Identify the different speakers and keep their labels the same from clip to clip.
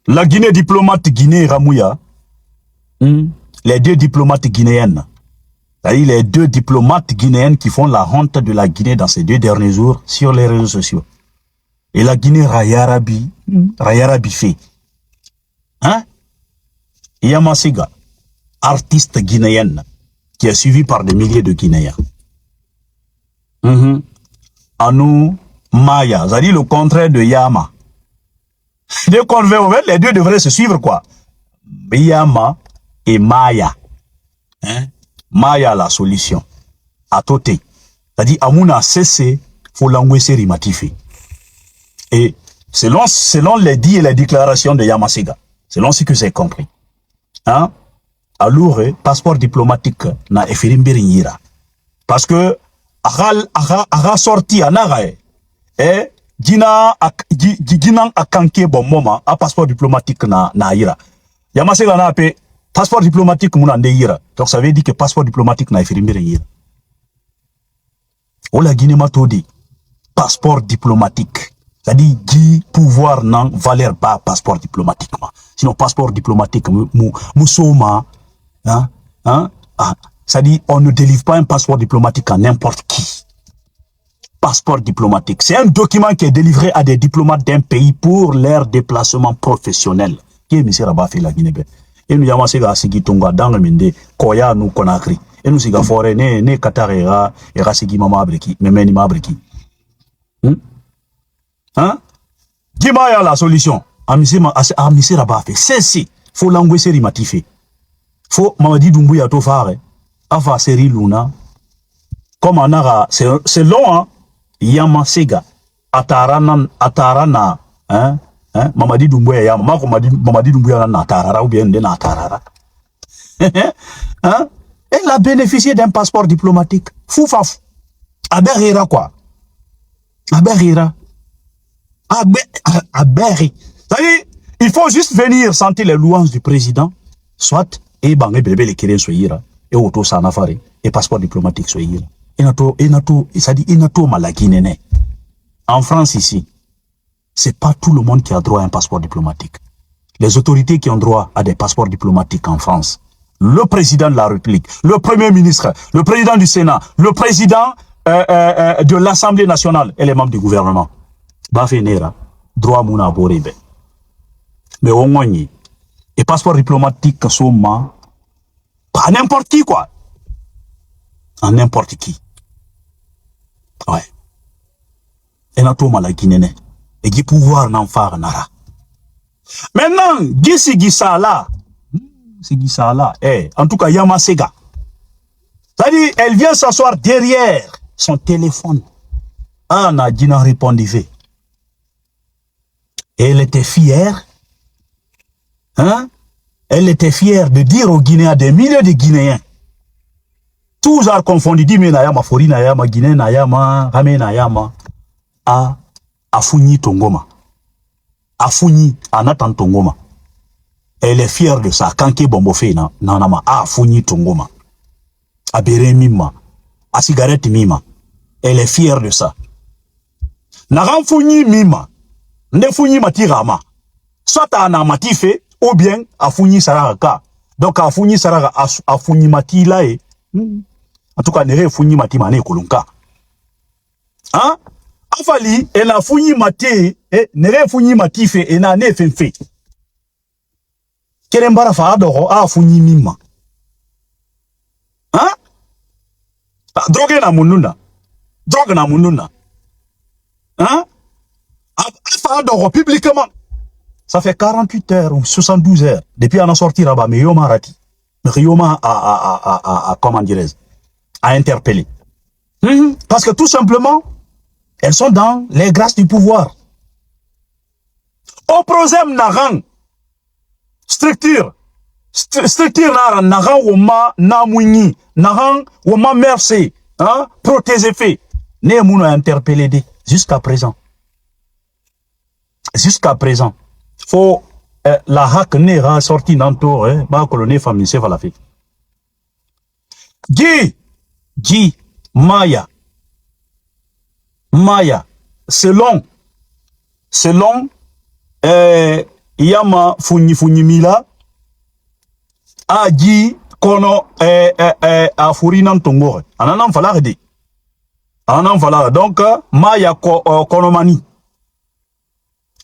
Speaker 1: La Guinée diplomate Guinée Ramouya, les deux diplomates guinéennes, c'est-à-dire les deux diplomates guinéennes qui font la honte de la Guinée dans ces 2 derniers jours sur les réseaux sociaux. Et la Guinée Rayarabi fait. Hein? Yamasega, artiste guinéenne, qui est suivi par des milliers de Guinéens. Anou Maya, c'est-à-dire le contraire de Yama. Les deux devraient se suivre, quoi. Yama et Maya. Hein? Maya, la solution. À côté. C'est-à-dire, Amouna cessé, faut l'angoisser rimatifé. Et selon les dits et les déclarations de Yamasega, selon ce que j'ai compris, hein? Alors, passeport diplomatique na efirimbiri parce que aga sorti anagae et gina akanke bon moment a passeport diplomatique na ira. Yamasega na pe passeport diplomatique muna ira. Donc ça veut dire que passeport diplomatique na efirimbiri ira. O la Guinée matodi passeport diplomatique. C'est-à-dire qui pouvoir n'en valeur pas passeport diplomatique. Sinon passeport diplomatique moussouma. C'est-à-dire, on ne délivre pas un passeport diplomatique à n'importe qui. Passeport diplomatique, c'est un document qui est délivré à des diplomates d'un pays pour leur déplacement professionnel. Qui est M. Rabat fait la Guinée? Et nous avons dit que Tonga dans le Mende, Koya nous Conakry. Et nous avons foré ne Qatar et Sigi Mama Abreki, Memeni Mabreki. Gima ya la solution. Amisi Rabat fait. C'est faut l'angoisser rimatifé. Faut Mamadi Doumbouya to fare afa seri luna comme anara c'est long hein Yamasega atarana Mamadi Doumbouya yama mako Mamadi Doumbouya na atarara ou bien na atarara hein. Elle a bénéficié d'un passeport diplomatique foufaf aberira quoi aberira aberi. C'est-à-dire il faut juste venir sentir les louanges du président soit et bangé bébé les Kéréens soyira et auto sanafari et passeport diplomatique soyira et nato ça dit inato malakinene. En France ici c'est pas tout le monde qui a droit à un passeport diplomatique. Les autorités qui ont droit à des passeports diplomatiques en France, le président de la République, le premier ministre, le président du Sénat, le président de l'Assemblée nationale et les membres du gouvernement. Bafenera droit mouna borebe. Mais au moins et passeport diplomatique soma pas n'importe qui quoi. En n'importe qui. Ouais. Et n'a tout mal à Guinée. Et qui pouvoir n'en faire nara. Maintenant, Gisala. En tout cas, Yamasega. C'est-à-dire, elle vient s'asseoir derrière son téléphone. Ah, Nadina répondit. Et elle était fière. Hein? Elle était fière de dire aux Guinéens, des milliers de Guinéens, tous ont confondu, dit mais Nayama, Fori Nayama, Guinée Nayama, Rame Nayama, a Founi Tongoma. A Founi, Anatan Tongoma. Elle est fière de ça. Kanke Bombofé, Nanama, a Founi Tongoma. A Bere Mima, a Cigarette Mima. Elle est fière de ça. Naran Founi Mima, ne Founi Matirama. Soit à Namatife, ou bien à Founi Saraka. Donc à Founi Saraka, à Founi Mati là et en tout cas nere Founi Mati mané kolonka. Hein? Afali et la Founi Mati et nere Founi Mati fait et na ne fait. Kerembara fa adoro a Founi Mima. Hein? Drogue na mununa. Drogue na mununa. Hein? Afa adoro publiquement. Ça fait 48 heures ou 72 heures depuis qu'on a sorti là-bas, mais Yoma Rati. Yoma comment dirais-je, a interpellé. Parce que tout simplement, elles sont dans les grâces du pouvoir. Au prosem naran, structure naran woma namouini, naran woma merci, hein, protéger fait. Ne mouna interpellé jusqu'à présent. Jusqu'à présent. Faut la hack n'est sorti nanto ba colonie famille c'est la fait. Guy Maya selon Yama funyi mila aji kono a furinan tongore ananan falarde ananan falar donc maya konomani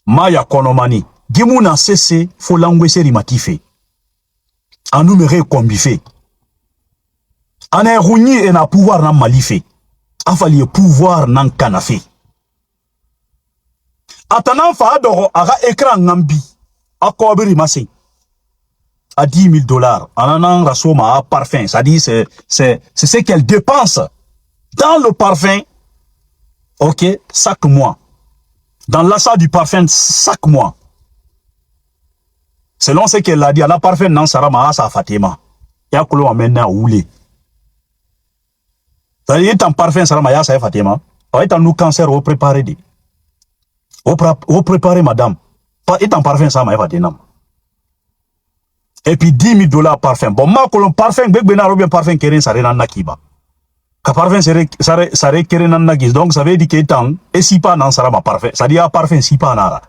Speaker 1: maya konomani gimuna cesse fo langwese rimatife anumere kombife ana runi et na pouvoir na malife afali pouvoir nan kanafe atanan fa adoro aga écran ngambi akobiri masin à $10,000. Ananan rasoma à parfum. Ça dit, c'est ce qu'elle dépense dans le parfum. Ok, chaque mois. Dans l'achat du parfum, chaque mois. Selon ce qu'elle a dit, la parfum nan sarama sa Fatima. Ya kolo amena oule. Ça dit, en parfum sarama ya sa Fatima. Ouais, t'en nous cancer au préparer dit. Au préparer madame. Pas étant parfum sarama ya Fatima. Et puis $10,000 parfum. Bon, ma kolon parfum, bena robien parfum keren sare nan nakiba. Ka parfum sare keren nan nakis. Donc ça veut dire que tant et si pas nan sara ma parfum. Ça dit à parfum si pas nara.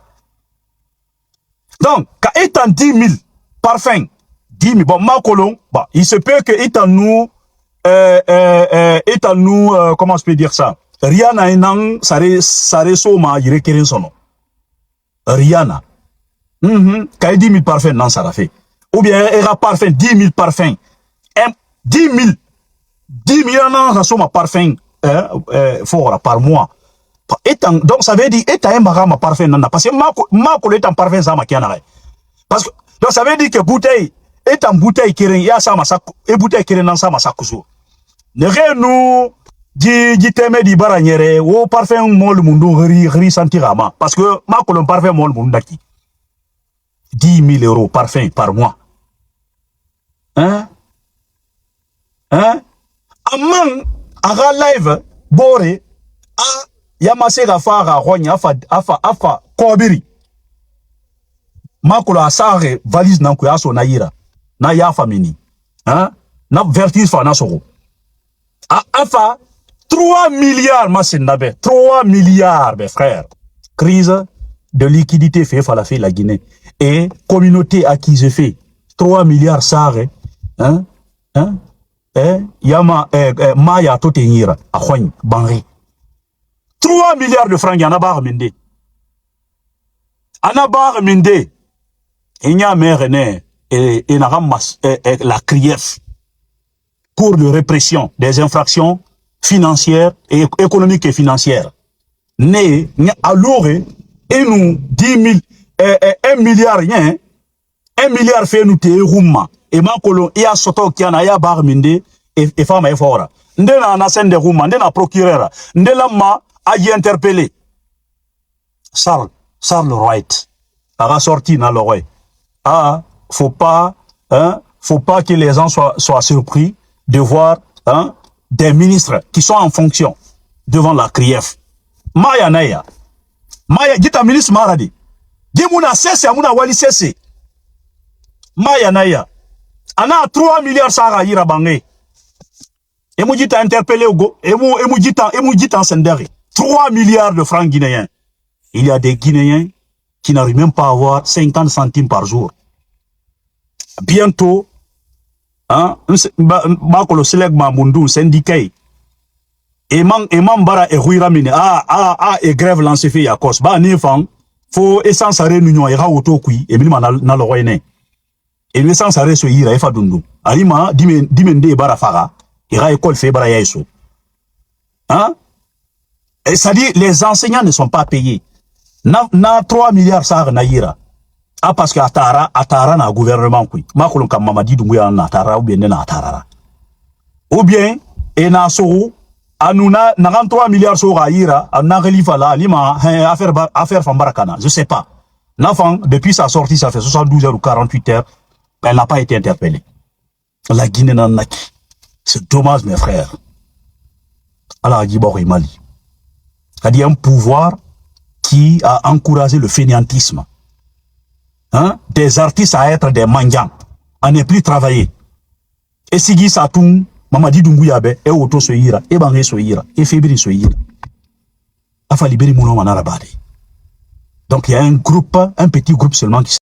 Speaker 1: Donc, ka étant 10,000 parfum, 10,000 bon ma kolon, bah il se peut que étant nous comment je peux dire ça? Rihanna enang sare soma yire keren sono. Rihanna. Ka 10,000 parfum nan sara fait. Ou bien elle a parfum 10,000 parfums 10,000 non ça ma parfum fort par mois donc ça veut dire un ma parfum nana parce que ma est en parfum ça ma kiana parce que donc ça veut dire que bouteille est en bouteille qui ya ça ma sac et bouteille qui dans ça ma sac ne nous di teme di baranyere o parfum mol mundo ri sentirama parce que ma kolon parfum mol mundo daki 10,000 € parfum par mois. Hein? Amang, aga live, bore, yamase gafara, ronya, afa, kobiri. Makolo asare, valise nankou yaso naira. Na ya famini. Hein? Na vertige fa nasoro. Afa, 3 milliards, masindabe. 3 milliards, mes frères. Crise de liquidité fait la Guinée. Et communauté à qui je fais 3 milliards sare yama maya totenira a khwany banri 3 milliards de francs yana bar mende ana bar mende inya merene et na ramas la CRIEF pour de répression des infractions financières et économiques et financières né alors et nous 10,000 1 milliard rien 1 milliard fait nous te rouma et ma kolon ya soto kiana ya bar minde et fama e fora ndena na sende rouma ndena procureur ndela ma a y interpellé Charles Wright a sorti na l'oreille faut pas que les gens soient surpris de voir des ministres qui sont en fonction devant la CRIEF maya naya maya gita ministre maradi Dimuna sese amuna wali sese. Maya naya. Ana 3 milliards sara yira bangé. Emujita interpellé Ogo. Emujita senderi. 3 milliards de francs guinéens. Il y a des Guinéens qui n'arrivent même pas à avoir 50 centimes par jour. Bientôt, Makolo Selek Mamundu, syndicat. Eman bara e ruira mine. Et grève lancée fait à cause. Ba nefang. Faut essence à réunion ira auto kui et bilima na loine et l'essence à reso ira e fadundu alima dimende bara fara ira école fait bara yaïso et ça dit les enseignants ne sont pas payés na 3 milliards ça na ira parce que atara na gouvernement kui makolon kam mamadi dunguya na atara ou bien na atara ou bien et na soro Anuna 93 milliards sur Aïra, Anna Relifa là, Lima, affaire Fambarakana, je sais pas. L'enfant, depuis sa sortie, ça fait 72 heures ou 48 heures, elle n'a pas été interpellée. La Guinée n'en a qui. C'est dommage, mes frères. Alors, Djibor et Mali. Il y a un pouvoir qui a encouragé le fainéantisme. Des artistes à être des mendiants, à ne plus travailler. Et Sigi Satoum, Mamadi Dunguyabe, et Oto Soira, et Bangé Soira, et Fébri Soira. Afa libérer mon homme en Arabade. Donc il y a un petit groupe seulement qui